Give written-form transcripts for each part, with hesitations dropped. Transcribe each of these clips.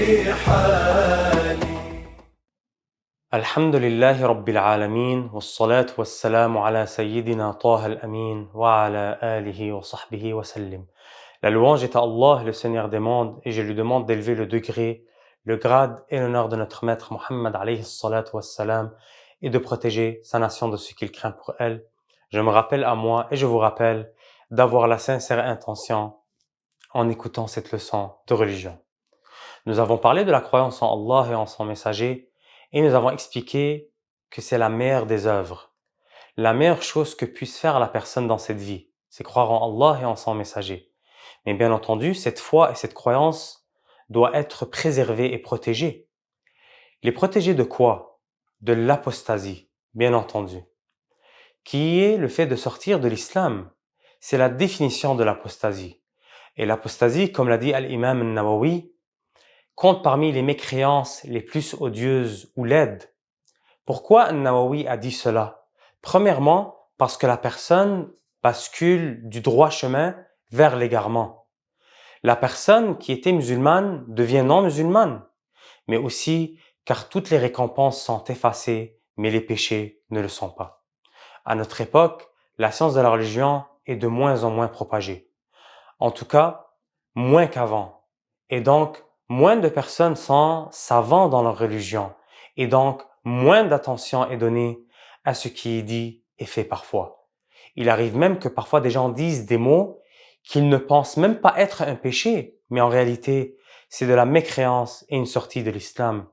حالي. الحمد لله رب العالمين والصلاة والسلام على سيدنا طه الأمين وعلى آله وصحبه وسلم. La louange est à Allah, le Seigneur des mondes, et je lui demande d'élever le degré, le grade et l'honneur de notre maître Mohammed alayhi salatu wassalam et de protéger sa nation de ce qu'il craint pour elle. Je me rappelle à moi et je vous rappelle d'avoir la sincère intention en écoutant cette leçon de religion. Nous avons parlé de la croyance en Allah et en son messager et nous avons expliqué que c'est la meilleure des œuvres. La meilleure chose que puisse faire la personne dans cette vie, c'est croire en Allah et en son messager. Mais bien entendu, cette foi et cette croyance doit être préservée et protégée. Les protéger de quoi? De l'apostasie, bien entendu, qui est le fait de sortir de l'islam. C'est la définition de l'apostasie. Et l'apostasie, comme l'a dit Al-Imam al-Nawawi, compte parmi les mécréances les plus odieuses ou laides. Pourquoi Al-Nawawi a dit cela? Premièrement, parce que la personne bascule du droit chemin vers l'égarement. La personne qui était musulmane devient non musulmane, mais aussi car toutes les récompenses sont effacées, mais les péchés ne le sont pas. À notre époque, la science de la religion est de moins en moins propagée. En tout cas, moins qu'avant. Et donc, moins de personnes sont savants dans leur religion. Et donc, moins d'attention est donnée à ce qui est dit et fait parfois. Il arrive même que parfois des gens disent des mots qu'ils ne pensent même pas être un péché, mais en réalité, c'est de la mécréance et une sortie de l'islam.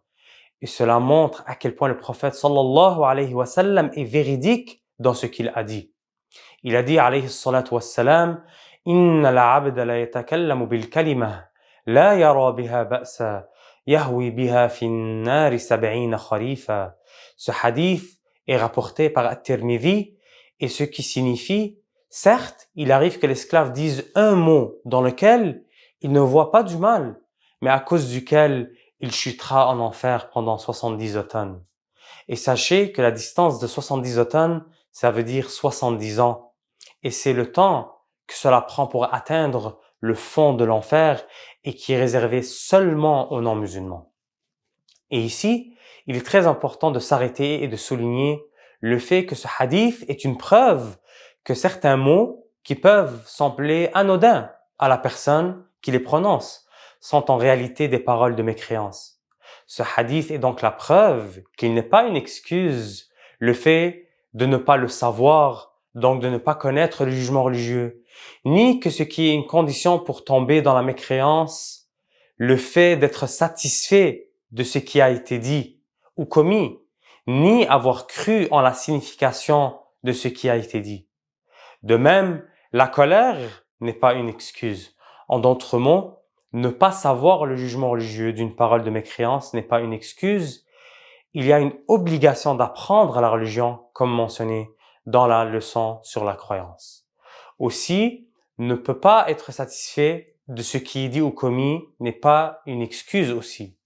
Et cela montre à quel point le prophète sallallahu alayhi wa sallam est véridique dans ce qu'il a dit. Il a dit alayhi salatu wa salam, Inna al-abda la yatakallamu bil kalimah, la yara biha ba'sa, yahwi biha fin nari sab'ina kharifa. Ce hadith est rapporté par At-Tirmidhi et ce qui signifie, certes, il arrive que l'esclave dise un mot dans lequel il ne voit pas du mal, mais à cause duquel il chutera en enfer pendant 70 automnes. Et sachez que la distance de 70 automnes, ça veut dire 70 ans. Et c'est le temps que cela prend pour atteindre le fond de l'enfer et qui est réservé seulement aux non-musulmans. Et ici, il est très important de s'arrêter et de souligner le fait que ce hadith est une preuve que certains mots qui peuvent sembler anodins à la personne qui les prononce sont en réalité des paroles de mécréance. Ce hadith est donc la preuve qu'il n'est pas une excuse, le fait de ne pas le savoir, donc de ne pas connaître le jugement religieux, ni que ce qui est une condition pour tomber dans la mécréance, le fait d'être satisfait de ce qui a été dit ou commis, ni avoir cru en la signification de ce qui a été dit. De même, la colère n'est pas une excuse. En d'autres mots, ne pas savoir le jugement religieux d'une parole de mécréance n'est pas une excuse. Il y a une obligation d'apprendre la religion, comme mentionné dans la leçon sur la croyance. Aussi, ne peut pas être satisfait de ce qui est dit ou commis n'est pas une excuse aussi.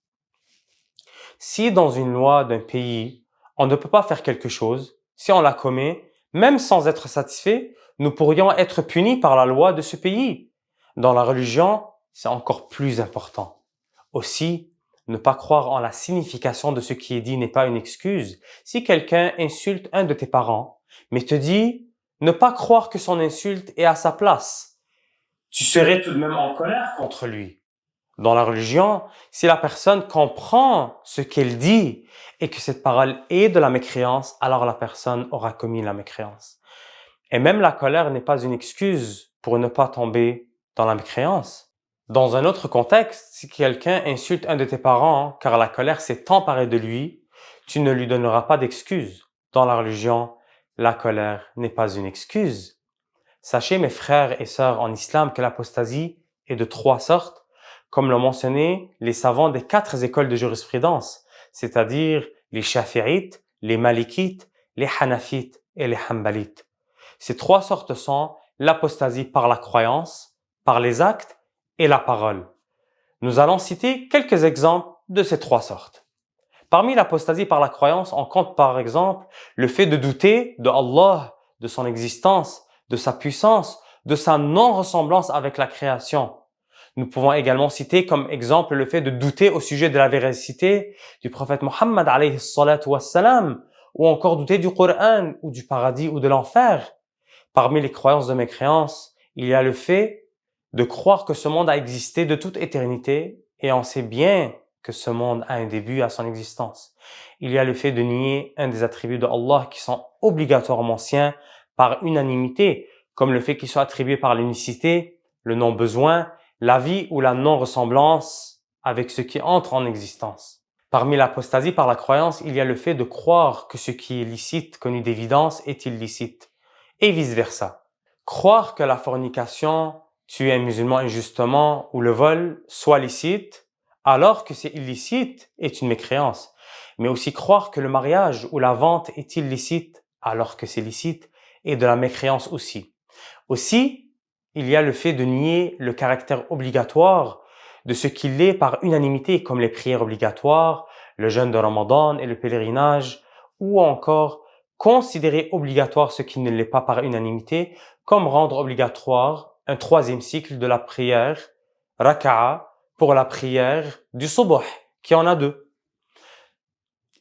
Si dans une loi d'un pays, on ne peut pas faire quelque chose, si on la commet, même sans être satisfait, nous pourrions être punis par la loi de ce pays. Dans la religion, c'est encore plus important. Aussi, ne pas croire en la signification de ce qui est dit n'est pas une excuse. Si quelqu'un insulte un de tes parents, mais te dit ne pas croire que son insulte est à sa place, tu serais tout de même en colère contre lui. Dans la religion, si la personne comprend ce qu'elle dit et que cette parole est de la mécréance, alors la personne aura commis la mécréance. Et même la colère n'est pas une excuse pour ne pas tomber dans la mécréance. Dans un autre contexte, si quelqu'un insulte un de tes parents car la colère s'est emparée de lui, tu ne lui donneras pas d'excuse. Dans la religion, la colère n'est pas une excuse. Sachez, mes frères et sœurs en islam, que l'apostasie est de 3 sortes, comme l'ont mentionné les savants des 4 écoles de jurisprudence, c'est-à-dire les shafi'ites, les malikites, les hanafites et les hanbalites. Ces 3 sortes sont l'apostasie par la croyance, par les actes et la parole. Nous allons citer quelques exemples de ces 3 sortes. Parmi l'apostasie par la croyance, on compte par exemple le fait de douter de Allah, de son existence, de sa puissance, de sa non-ressemblance avec la création, Nous pouvons également citer comme exemple le fait de douter au sujet de la véracité du prophète Mohammed alayhi salatu wassalam, ou encore douter du Coran, ou du paradis, ou de l'enfer. Parmi les croyances de mécréance, il y a le fait de croire que ce monde a existé de toute éternité, et on sait bien que ce monde a un début à son existence. Il y a le fait de nier un des attributs de Allah qui sont obligatoirement siens par unanimité, comme le fait qu'ils soient attribués par l'unicité, le non-besoin, la vie ou la non-ressemblance avec ce qui entre en existence. Parmi l'apostasie par la croyance, il y a le fait de croire que ce qui est licite, connu d'évidence, est illicite, et vice-versa. Croire que la fornication, tuer un musulman injustement ou le vol soit licite, alors que c'est illicite, est une mécréance. Mais aussi croire que le mariage ou la vente est illicite, alors que c'est licite, est de la mécréance aussi. Aussi, il y a le fait de nier le caractère obligatoire de ce qu'il est par unanimité, comme les prières obligatoires, le jeûne de Ramadan et le pèlerinage, ou encore considérer obligatoire ce qui ne l'est pas par unanimité, comme rendre obligatoire un troisième cycle de la prière, raka'a, pour la prière du subuh, qui en a deux.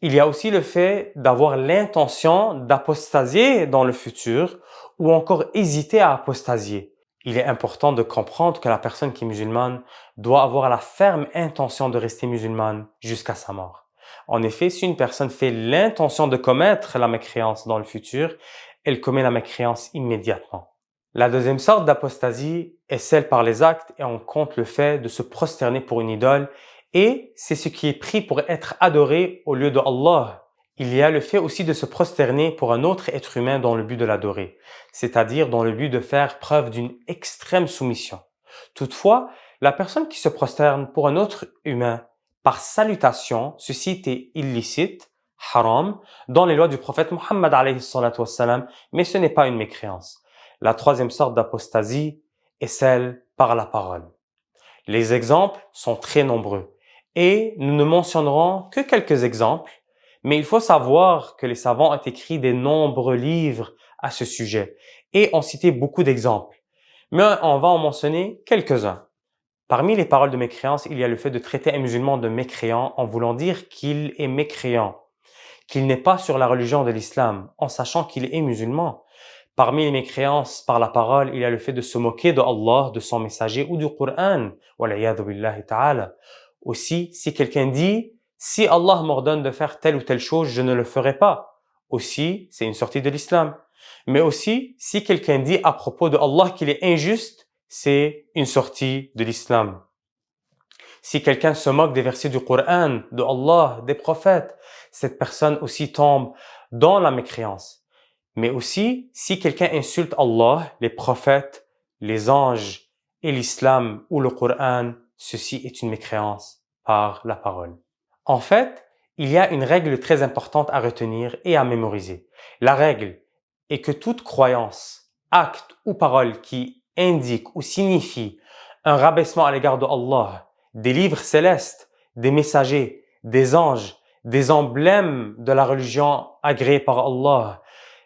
Il y a aussi le fait d'avoir l'intention d'apostasier dans le futur ou encore hésiter à apostasier. Il est important de comprendre que la personne qui est musulmane doit avoir la ferme intention de rester musulmane jusqu'à sa mort. En effet, si une personne fait l'intention de commettre la mécréance dans le futur, elle commet la mécréance immédiatement. La deuxième sorte d'apostasie est celle par les actes et on compte le fait de se prosterner pour une idole et c'est ce qui est pris pour être adoré au lieu de Allah. Il y a le fait aussi de se prosterner pour un autre être humain dans le but de l'adorer, c'est-à-dire dans le but de faire preuve d'une extrême soumission. Toutefois, la personne qui se prosterne pour un autre humain par salutation, ceci est illicite, haram, dans les lois du prophète Mohammed alayhi salatu wassalam, mais ce n'est pas une mécréance. La troisième sorte d'apostasie est celle par la parole. Les exemples sont très nombreux et nous ne mentionnerons que quelques exemples, mais il faut savoir que les savants ont écrit de nombreux livres à ce sujet et ont cité beaucoup d'exemples. Mais on va en mentionner quelques-uns. Parmi les paroles de mécréance, il y a le fait de traiter un musulman de mécréant en voulant dire qu'il est mécréant, qu'il n'est pas sur la religion de l'islam, en sachant qu'il est musulman. Parmi les mécréances par la parole, il y a le fait de se moquer de Allah, de son messager ou du Coran. Wal'iyadu billahi ta'ala. Aussi, si quelqu'un dit « Si Allah m'ordonne de faire telle ou telle chose, je ne le ferai pas », aussi, c'est une sortie de l'islam. Mais aussi, si quelqu'un dit à propos de Allah qu'il est injuste, c'est une sortie de l'islam. Si quelqu'un se moque des versets du Coran, de Allah, des prophètes, cette personne aussi tombe dans la mécréance. Mais aussi, si quelqu'un insulte Allah, les prophètes, les anges et l'islam ou le Coran, ceci est une mécréance par la parole. En fait, il y a une règle très importante à retenir et à mémoriser. La règle est que toute croyance, acte ou parole qui indique ou signifie un rabaissement à l'égard de Allah, des livres célestes, des messagers, des anges, des emblèmes de la religion agréée par Allah,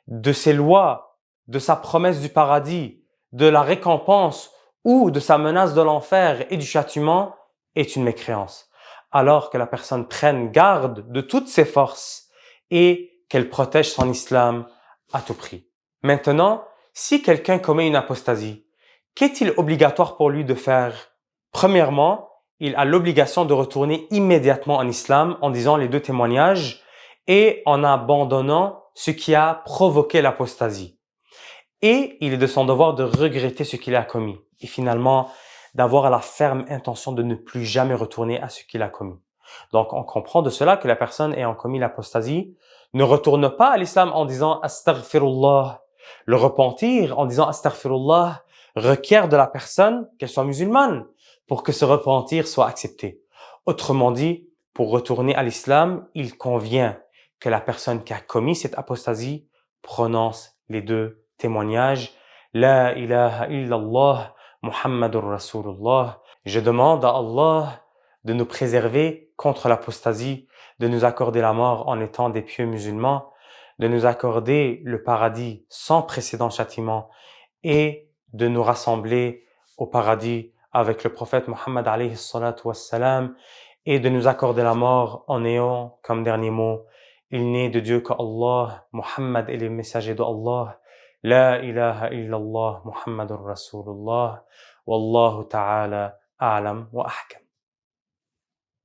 de ses lois, de sa promesse du paradis, de la récompense ou de sa menace de l'enfer et du châtiment est une mécréance. Alors que la personne prenne garde de toutes ses forces et qu'elle protège son islam à tout prix. Maintenant, si quelqu'un commet une apostasie, qu'est-il obligatoire pour lui de faire? Premièrement, il a l'obligation de retourner immédiatement en islam en disant les deux témoignages et en abandonnant ce qui a provoqué l'apostasie. Et il est de son devoir de regretter ce qu'il a commis et finalement d'avoir la ferme intention de ne plus jamais retourner à ce qu'il a commis. Donc on comprend de cela que la personne ayant commis l'apostasie ne retourne pas à l'islam en disant astaghfirullah. Le repentir en disant astaghfirullah requiert de la personne qu'elle soit musulmane pour que ce repentir soit accepté. Autrement dit, pour retourner à l'islam, il convient que la personne qui a commis cette apostasie prononce les deux témoignages. La ilaha illallah, Muhammadur Rasulullah. Je demande à Allah de nous préserver contre l'apostasie, de nous accorder la mort en étant des pieux musulmans, de nous accorder le paradis sans précédent châtiment et de nous rassembler au paradis avec le prophète Mohammed alayhi salatu wassalam et de nous accorder la mort en ayant comme dernier mot: il n'est de Dieu qu'Allah, Mohammed est le messager d'Allah, la ilaha illallah Muhammadur Rasulullah, wallahu ta'ala a'lam wa ahkam.